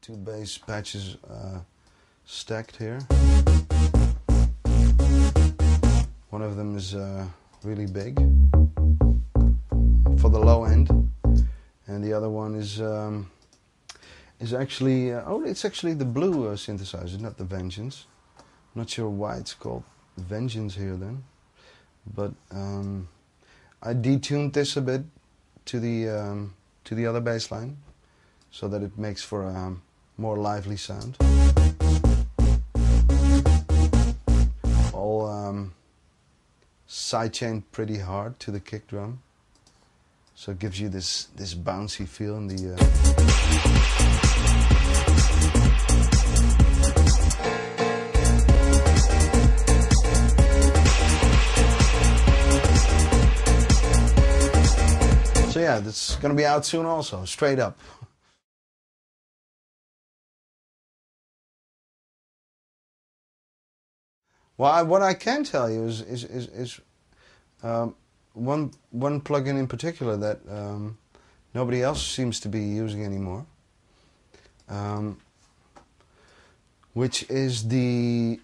two bass patches stacked here. One of them is really big for the low end, and the other one is actually it's actually the Blue synthesizer, not the Vengeance. I'm not sure why it's called Vengeance here then, but I detuned this a bit to the other bass line, so that it makes for a more lively sound. All sidechained pretty hard to the kick drum, so it gives you this bouncy feel in the. So yeah, that's gonna be out soon also, straight up. Well, what I can tell you is one plugin in particular that nobody else seems to be using anymore, which is the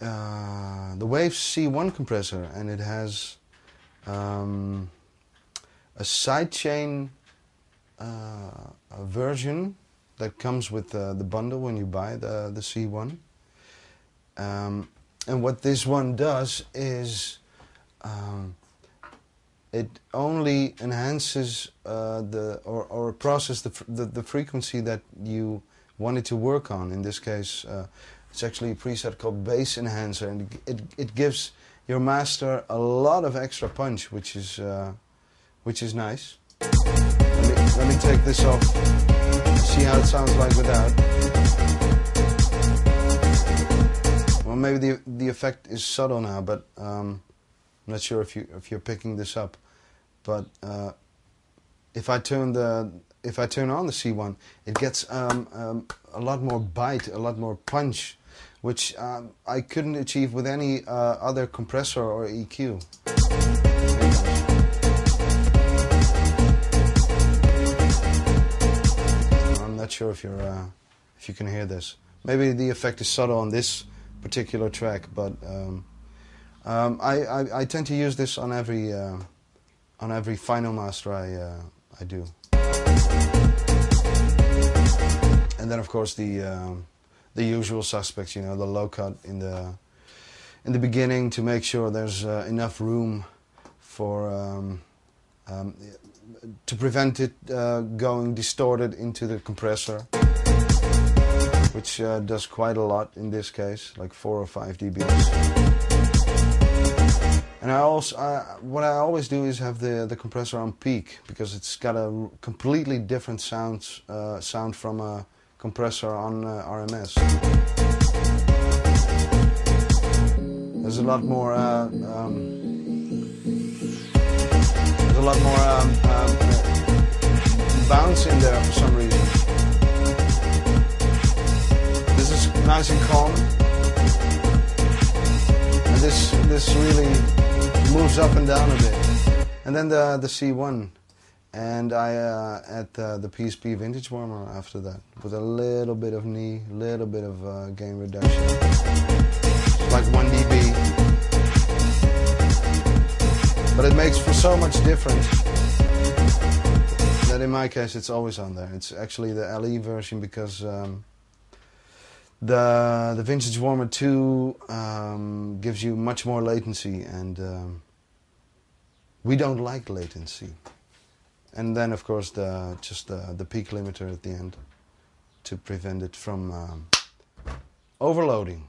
Wave C1 compressor, and it has a sidechain version that comes with the bundle when you buy the C1. And what this one does is it only enhances or processes the frequency that you wanted to work on. In this case, it's actually a preset called Bass Enhancer, and it gives your master a lot of extra punch, which is nice. Let me take this off, see how it sounds like without. Well, maybe the effect is subtle now, but I'm not sure if you're picking this up. But if I turn on the C1, it gets a lot more bite, a lot more punch, which I couldn't achieve with any other compressor or EQ. I'm not sure if you can hear this. Maybe the effect is subtle on this particular track, but I tend to use this on every final master I do. And then of course the usual suspects, you know, the low cut in the beginning to make sure there's enough room for to prevent it going distorted into the compressor, which does quite a lot in this case, like 4 or 5 dBs. And what I always do is have the compressor on peak, because it's got a completely different sound from a compressor on RMS. There's a lot more bounce in there for some reason. This is nice and calm, and this really moves up and down a bit. And then the C1, and I add the PSP vintage warmer after that, with a little bit of knee, little bit of gain reduction, like 1 dB. But it makes for so much difference that in my case it's always on there. It's actually the LE version, because the Vintage Warmer 2 gives you much more latency, and we don't like latency. And then of course just the peak limiter at the end to prevent it from overloading.